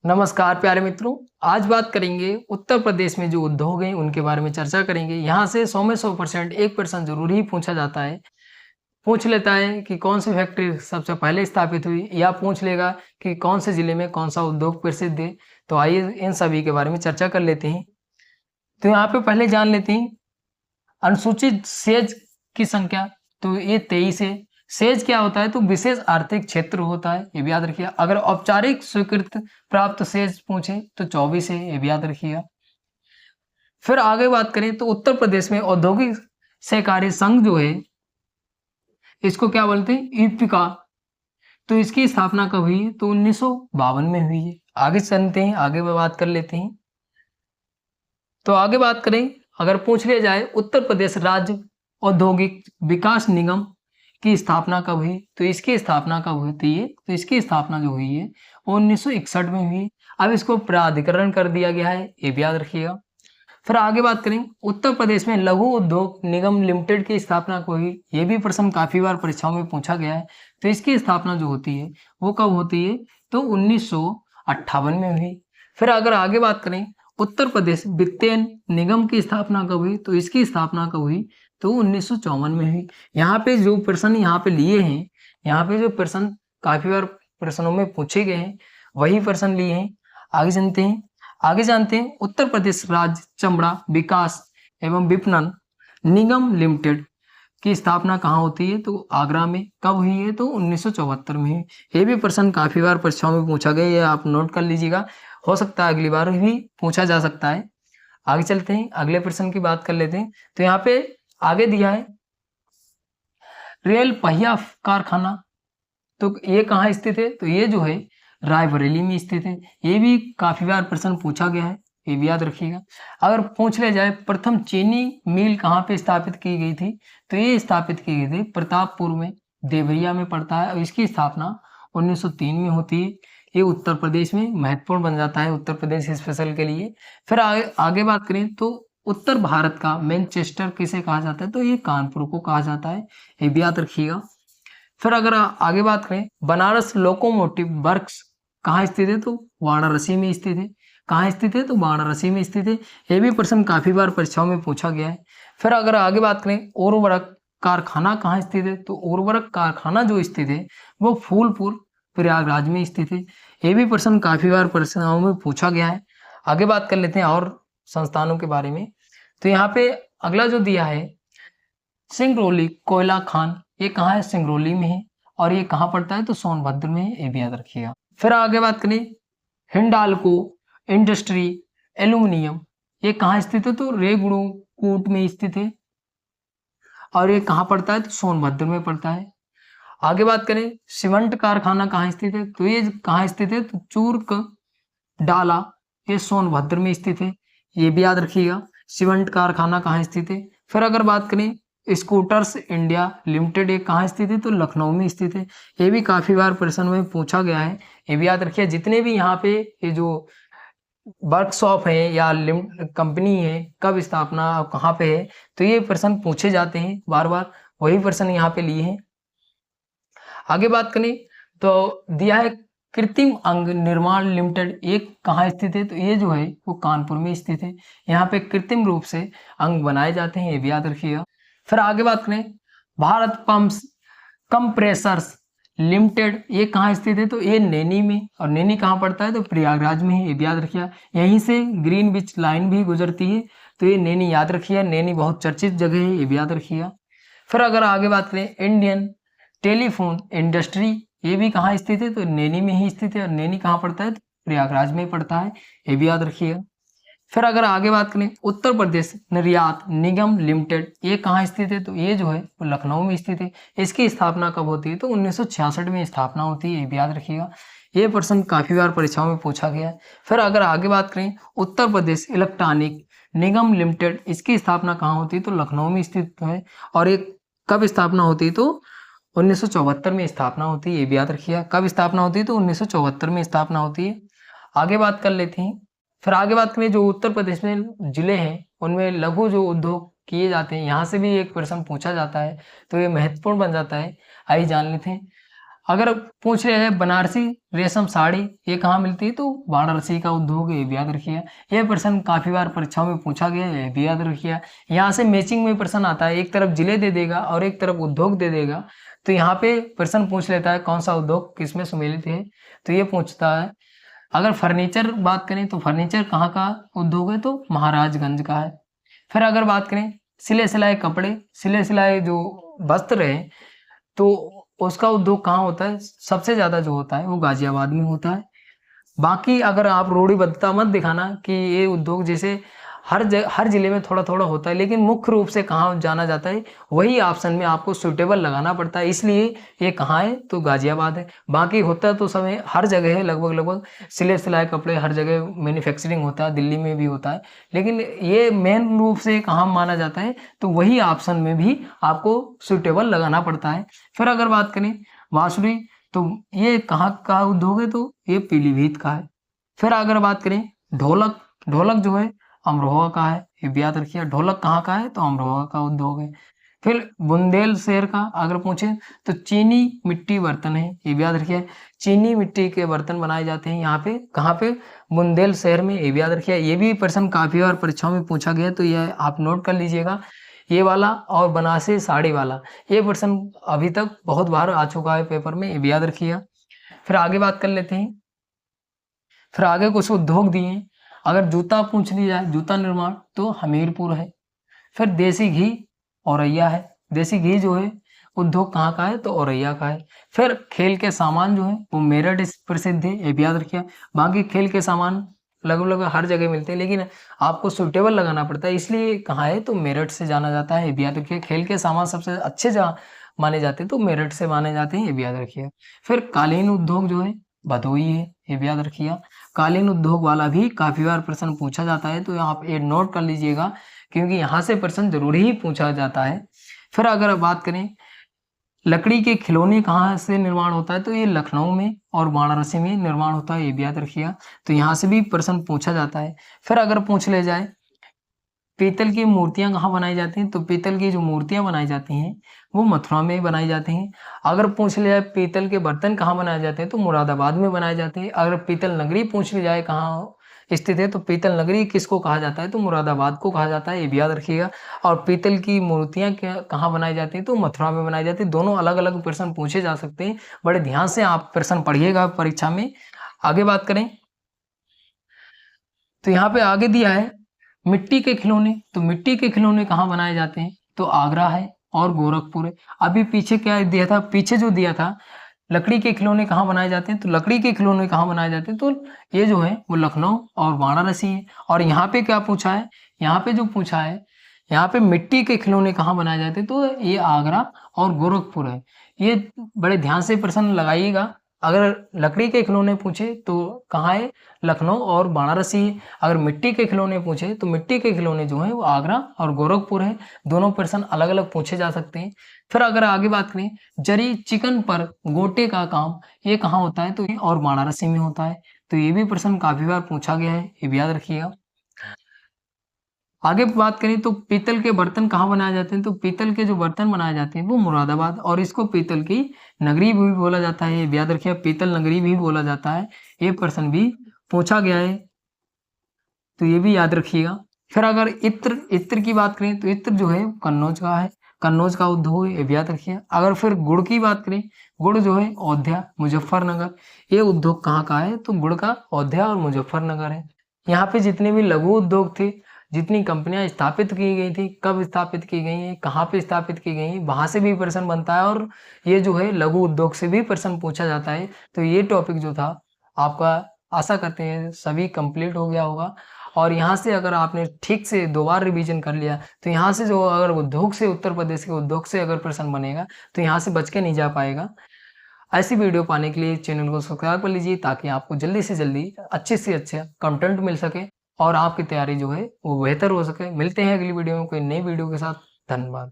नमस्कार प्यारे मित्रों। आज बात करेंगे उत्तर प्रदेश में जो उद्योग हैं उनके बारे में चर्चा करेंगे। यहाँ से 100 में 100% एक प्रश्न जरूर ही पूछा जाता है। पूछ लेता है कि कौन सी फैक्ट्री सबसे पहले स्थापित हुई, या पूछ लेगा कि कौन से जिले में कौन सा उद्योग प्रसिद्ध है। तो आइए इन सभी के बारे में चर्चा कर लेते हैं। तो यहाँ पे पहले जान लेते हैं अनुसूचित सेज की संख्या। तो ये 23 है। सेज क्या होता है? तो विशेष आर्थिक क्षेत्र होता है, ये भी याद रखिएगा। अगर औपचारिक स्वीकृत प्राप्त सेज पूछे तो 24 है, ये भी याद रखिएगा। फिर आगे बात करें तो उत्तर प्रदेश में औद्योगिक सहकारी संघ जो है इसको क्या बोलते हैं? ईपिका। तो इसकी स्थापना कब हुई है? तो 1952 में हुई है। आगे चलते हैं, आगे बात कर लेते हैं। तो आगे बात करें, अगर पूछ लिया जाए उत्तर प्रदेश राज्य औद्योगिक विकास निगम की स्थापना कब हुई, तो इसकी स्थापना कब होती है? तो इसकी स्थापना जो हुई है वो 1961 में हुई। अब इसको प्राधिकरण कर दिया गया है, ये भी याद रखिएगा। फिर आगे बात करें उत्तर प्रदेश में लघु उद्योग निगम लिमिटेड की स्थापना कब हुई। ये भी प्रश्न काफी बार परीक्षाओं में पूछा गया है। तो इसकी स्थापना जो होती है वो कब होती है? तो 1958 में हुई। फिर अगर आगे बात करें उत्तर प्रदेश वित्तीय निगम की स्थापना कब हुई, तो इसकी स्थापना कब हुई? तो 1954 में हुई। यहाँ पे जो प्रश्न यहाँ पे लिए हैं, यहाँ पे जो प्रश्न काफी बार प्रश्नों में पूछे गए हैं वही प्रश्न लिए हैं। आगे जानते हैं उत्तर प्रदेश राज्य चमड़ा विकास एवं विपणन निगम लिमिटेड की स्थापना कहाँ होती है? तो आगरा में। कब हुई है? तो 1974 में हुई। ये भी प्रश्न काफी बार परीक्षाओं में पूछा गया है, ये आप नोट कर लीजिएगा। हो सकता है अगली बार भी पूछा जा सकता है। आगे चलते हैं, अगले प्रश्न की बात कर लेते हैं। तो यहाँ पे आगे दिया है रेल पहिया कारखाना। तो ये कहाँ स्थित है? तो ये जो है रायबरेली में स्थित है। ये भी काफी बार प्रश्न पूछा गया है, ये भी याद रखिएगा। अगर पूछ लिया जाए प्रथम चीनी मिल कहाँ पे स्थापित की गई थी, तो ये स्थापित की गई थी प्रतापपुर में, देवरिया में पड़ता है। और इसकी स्थापना 1903 में होती है। ये उत्तर प्रदेश में महत्वपूर्ण बन जाता है, उत्तर प्रदेश स्पेशल के लिए। फिर आगे बात करें तो उत्तर भारत का मैनचेस्टर किसे कहा जाता है? तो ये कानपुर को कहा जाता है, ये भी याद रखिएगा। फिर अगर आगे बात करें बनारस लोकोमोटिव वर्क्स कहाँ स्थित है? तो वाराणसी में स्थित है। कहाँ स्थित है? तो वाराणसी में स्थित है। ये भी प्रश्न काफी बार परीक्षाओं में पूछा गया है। फिर अगर आगे बात करें उर्वरक कारखाना कहाँ स्थित है? तो उर्वरक कारखाना जो स्थित है वो फूलपुर प्रयागराज में स्थित है। ये भी प्रश्न काफी बार परीक्षाओं में पूछा गया है। आगे बात कर लेते हैं और संस्थानों के बारे में। तो यहाँ पे अगला जो दिया है सिंगरौली कोयला खान, ये कहाँ है? सिंगरौली में है। और ये कहाँ पड़ता है? तो सोनभद्र में है, ये भी याद रखिएगा। फिर आगे बात करें हिंडाल्को इंडस्ट्री एल्यूमिनियम, ये कहाँ स्थित है? तो रेगुड़कूट में स्थित है। और ये कहाँ पड़ता है? तो सोनभद्र में पड़ता है। आगे बात करें सीमेंट कारखाना कहाँ स्थित है? तो ये कहाँ स्थित है? तो चूर्क डाला, ये सोनभद्र में स्थित है, ये भी याद रखिएगा। सीमेंट कारखाना कहाँ स्थित है? फिर अगर बात करें स्कूटर्स इंडिया लिमिटेड, ये कहाँ स्थित है? तो लखनऊ में स्थित है। ये भी काफी बार प्रश्न में पूछा गया है, ये भी याद रखिए। जितने भी यहाँ पे ये जो वर्कशॉप है या कंपनी है, कब स्थापना कहाँ पे है, तो ये प्रश्न पूछे जाते हैं बार बार, वही प्रश्न यहाँ पे लिए हैं। आगे बात करें तो दिया है कृत्रिम अंग निर्माण लिमिटेड, ये कहाँ स्थित है? तो ये जो है वो कानपुर में स्थित है। यहाँ पे कृत्रिम रूप से अंग बनाए जाते हैं, ये भी याद रखिएगा। फिर आगे बात करें भारत पंप्स कंप्रेसर्स लिमिटेड, ये कहाँ स्थित है? तो ये नैनी में। और नैनी कहाँ पड़ता है? तो प्रयागराज में है, ये भी याद रखिएगा। यहीं से ग्रीनविच लाइन भी गुजरती है, तो ये नैनी याद रखिएगा। नैनी बहुत चर्चित जगह है, ये भी याद रखिएगा। फिर अगर आगे बात करें इंडियन टेलीफोन इंडस्ट्री, ये भी कहाँ स्थित है? तो नैनी में ही स्थित है। और नैनी कहाँ पड़ता है? तो प्रयागराज में पड़ता है, ये भी याद रखिएगा। फिर अगर आगे बात करें उत्तर प्रदेश निर्यात निगम लिमिटेड, ये कहाँ स्थित है? तो ये जो है वो लखनऊ में स्थित है। इसकी स्थापना कब होती है? तो 1966 में स्थापना होती है, ये भी याद रखिएगा। ये प्रश्न काफी बार परीक्षाओं में पूछा गया है। फिर अगर आगे बात करें उत्तर प्रदेश इलेक्ट्रॉनिक निगम लिमिटेड, इसकी स्थापना कहाँ होती है? तो लखनऊ में स्थित है। और एक कब स्थापना होती है? तो 1974 में स्थापना होती है, ये भी याद रखिएगा। कब स्थापना होती है? तो 1974 में स्थापना होती है। आगे बात कर लेते हैं। फिर आगे बात करें जो उत्तर प्रदेश में जिले हैं उनमें लघु जो उद्योग किए जाते हैं, यहाँ से भी एक प्रश्न पूछा जाता है, तो ये महत्वपूर्ण बन जाता है। आइए जान लेते हैं। अगर पूछ लिया जाए बनारसी रेशम साड़ी ये कहाँ मिलती है, तो वाराणसी का उद्योग है, ये भी याद रखिए। ये प्रश्न काफी बार परीक्षाओं में पूछा गया है, ये भी याद रखिए। यहाँ से मैचिंग में प्रश्न आता है, एक तरफ जिले दे देगा और एक तरफ उद्योग दे देगा, तो यहाँ पे प्रश्न पूछ लेता है कौन सा उद्योग किसमें सम्मिलित है, तो ये पूछता है। अगर फर्नीचर बात करें तो फर्नीचर कहाँ का उद्योग है, तो महाराजगंज का है। फिर अगर बात करें सिले सिलाए कपड़े, सिले सिलाए जो वस्त्र है, तो उसका उद्योग कहाँ होता है, सबसे ज्यादा जो होता है वो गाजियाबाद में होता है। बाकी अगर आप रूढ़िबद्धता मत दिखाना कि ये उद्योग जैसे हर जिले में थोड़ा थोड़ा होता है, लेकिन मुख्य रूप से कहाँ जाना जाता है वही ऑप्शन में आपको सुटेबल लगाना पड़ता है, इसलिए ये कहाँ है, तो गाजियाबाद है। बाकी होता तो समय हर जगह है, लगभग लगभग सिले सिलाए कपड़े हर जगह मैन्युफैक्चरिंग होता है, दिल्ली में भी होता है, लेकिन ये मेन रूप से कहाँ माना जाता है, तो वही ऑप्शन में भी आपको सुटेबल लगाना पड़ता है। फिर अगर बात करें बांसुरी, तो ये कहाँ का उद्योग है, तो ये पीलीभीत का है। फिर अगर बात करें ढोलक, ढोलक जो है अमरोहा का है, ये भी याद रखिए। ढोलक कहाँ का है, तो अमरोहा का उद्योग है। फिर बुंदेलशहर का अगर पूछे तो चीनी मिट्टी बर्तन है, ये भी याद रखिए। चीनी मिट्टी के बर्तन बनाए जाते हैं यहाँ पे, कहाँ पे, बुंदेलशहर में, ये भी याद रखिए। ये भी प्रश्न काफी बार परीक्षाओं में पूछा गया, तो ये आप नोट कर लीजिएगा। ये वाला और बनारसी साड़ी वाला, ये प्रश्न अभी तक बहुत बार आ चुका है पेपर में, ये भी याद रखिएगा। फिर आगे बात कर लेते हैं। फिर आगे कुछ उद्योग दिए हैं। अगर जूता पूछ ली जाए, जूता निर्माण, तो हमीरपुर है। फिर देसी घी औरैया है, देसी घी जो है उद्योग कहाँ का है, तो औरैया का है। फिर खेल के सामान जो है वो मेरठ प्रसिद्ध है, ये भी याद रखिए। बाकी खेल के सामान लगभग लगभग हर जगह मिलते हैं, लेकिन आपको सुटेबल लगाना पड़ता है, इसलिए कहाँ है, तो मेरठ से जाना जाता है, ये भी याद रखिए। खेल के सामान सबसे अच्छे जहाँ माने जाते हैं, तो मेरठ से माने जाते हैं, ये भी याद रखिए। फिर कालीन उद्योग जो है भदोई है, ये भी याद रखिए। कालीन उद्योग वाला भी काफी बार प्रश्न पूछा जाता है, तो आप ये नोट कर लीजिएगा, क्योंकि यहाँ से प्रश्न जरूर ही पूछा जाता है। फिर अगर बात करें लकड़ी के खिलौने कहाँ से निर्माण होता है, तो ये लखनऊ में और वाराणसी में निर्माण होता है, ये भी याद रखिएगा। तो यहाँ से भी प्रश्न पूछा जाता है। फिर अगर पूछ ले जाए पीतल की मूर्तियां कहाँ बनाई जाती हैं, तो पीतल की जो मूर्तियां बनाई जाती हैं वो मथुरा में बनाई जाती हैं। अगर पूछ लिया जाए पीतल के बर्तन कहाँ बनाए जाते हैं, तो मुरादाबाद में बनाए जाते हैं। अगर पीतल नगरी पूछ ली जाए कहाँ स्थित है, तो पीतल नगरी किसको कहा जाता है, तो मुरादाबाद को कहा जाता है, ये भी याद रखिएगा। और पीतल की मूर्तियां कहाँ बनाई जाती हैं, तो मथुरा में बनाई जाती है। दोनों अलग अलग प्रश्न पूछे जा सकते हैं, बड़े ध्यान से आप प्रश्न पढ़िएगा परीक्षा में। आगे बात करें तो यहाँ पे आगे दिया है मिट्टी के खिलौने, तो मिट्टी के खिलौने कहाँ बनाए जाते हैं, तो आगरा है और गोरखपुर है। अभी पीछे क्या दिया था, पीछे जो दिया था लकड़ी के खिलौने कहाँ बनाए जाते हैं, तो लकड़ी के खिलौने कहाँ बनाए जाते हैं, तो ये जो है वो लखनऊ और वाराणसी है। और यहाँ पे क्या पूछा है, यहाँ पे जो पूछा है, यहाँ पे मिट्टी के खिलौने कहाँ बनाए जाते हैं, तो ये आगरा और गोरखपुर है। ये बड़े ध्यान से प्रश्न लगाइएगा। अगर लकड़ी के खिलौने पूछे तो कहाँ है, लखनऊ और वाराणसी है। अगर मिट्टी के खिलौने पूछे तो मिट्टी के खिलौने जो है वो आगरा और गोरखपुर है। दोनों प्रश्न अलग अलग पूछे जा सकते हैं। फिर अगर आगे बात करें जरी चिकन पर गोटे का काम, ये कहाँ होता है, तो ये और वाराणसी में होता है। तो ये भी प्रश्न काफी बार पूछा गया है, ये भी याद रखिएगा। आगे बात करें तो पीतल के बर्तन कहाँ बनाए जाते हैं, तो पीतल के जो बर्तन बनाए जाते हैं वो मुरादाबाद, और इसको पीतल की नगरी भी बोला जाता है, ये याद रखिए, पीतल नगरी भी बोला जाता है। ये प्रश्न भी पूछा गया है, तो ये भी याद रखिएगा। फिर अगर इत्र, इत्र की बात करें तो इत्र जो है कन्नौज का है, कन्नौज का उद्योग है, ये भी याद रखिए। अगर फिर गुड़ की बात करें, गुड़ जो है अयोध्या मुजफ्फरनगर, ये उद्योग कहाँ का है, तो गुड़ का अयोध्या और मुजफ्फरनगर है। यहाँ पे जितने भी लघु उद्योग थे, जितनी कंपनियां स्थापित की गई थी, कब स्थापित की गई हैं, कहाँ पे स्थापित की गई हैं, वहां से भी प्रश्न बनता है, और ये जो है लघु उद्योग से भी प्रश्न पूछा जाता है। तो ये टॉपिक जो था आपका, आशा करते हैं सभी कंप्लीट हो गया होगा। और यहाँ से अगर आपने ठीक से 2 बार रिवीजन कर लिया, तो यहाँ से जो अगर उद्योग से, उत्तर प्रदेश के उद्योग से अगर प्रश्न बनेगा, तो यहाँ से बच के नहीं जा पाएगा। ऐसी वीडियो पाने के लिए चैनल को सब्सक्राइब कर लीजिए, ताकि आपको जल्दी से जल्दी अच्छे से अच्छे कंटेंट मिल सके और आपकी तैयारी जो है वो बेहतर हो सके। मिलते हैं अगली वीडियो में कोई नई वीडियो के साथ। धन्यवाद।